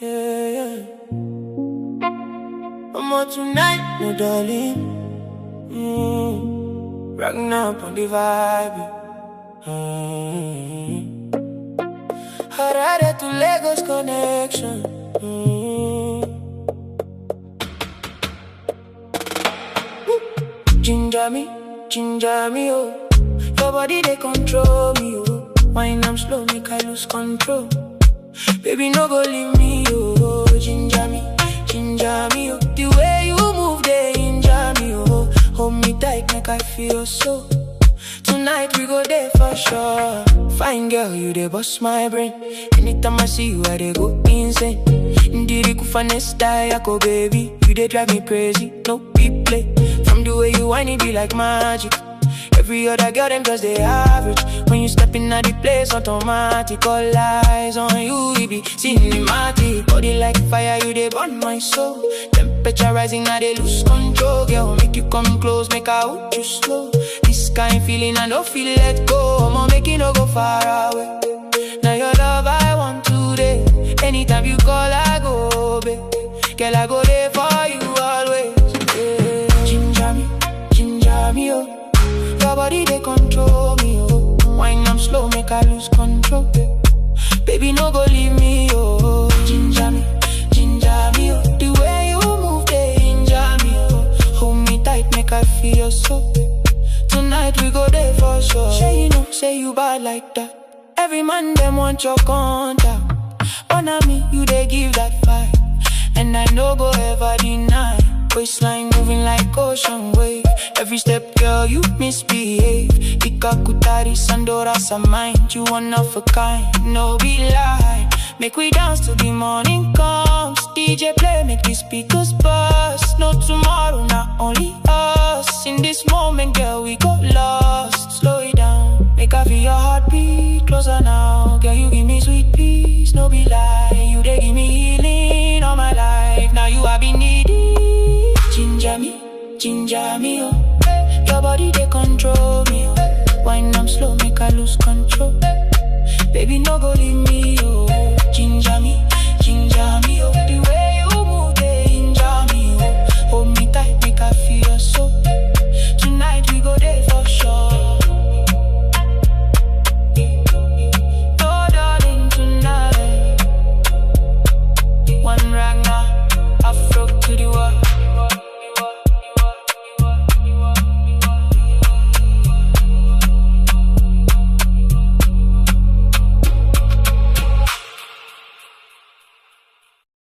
yeah. I'm on tonight, no darling. Ragnar up on the vibe. Harare to Lagos connection. Ginger me, oh. Your body they control me, oh. Wine I'm slow, make I lose control. Baby, no go leave me, oh. Ginger me, oh. The way you move, they injure me, oh. Hold me tight, make I feel so. Tonight we go there for sure. Fine girl, you they bust my brain. Anytime I see you, I they go insane. Ndiri kufanesta yako baby, you they drive me crazy, no be play. From the way you whine it be like magic. Every other girl them just they average. When you step in at the place, automatic. All eyes on you, it be cinematic. Body like fire, you they burn my soul. Temperature rising, now they lose control. Girl, make you come close, make I hold you slow. This kind feeling, I don't feel let go. I'ma make you no go far away. Now your love I want today. Anytime you call, I go, babe. Girl, I go there for you always, yeah. Ginger me, oh. Your body, they control me, oh. Wine I'm slow, make I lose control, baby, no go leave me, oh. Ginger me, oh. The way you move, they injure me, oh. Hold me tight, make I feel so. Tonight we go there for sure. Say you know, say you bad like that. Every man them want your contact. But on me, you they give that fight. And I no go ever deny. Waistline moving like ocean wave. Every step, girl, you misbehave. Ikakutari Sandora mind. You one of a kind, no be lie. Make we dance till the morning comes. DJ play, make the speakers bust. No tomorrow, not only us. In this moment, girl, we got lost. Slow it down, make I feel your heartbeat. Closer now, girl, you give me sweet peace. No be lie, you they give me healing all my life. Now you have been needy. Ginger me, oh. Your body they control me, oh. Wine I'm slow, make I lose control. Baby, no go leave me, oh.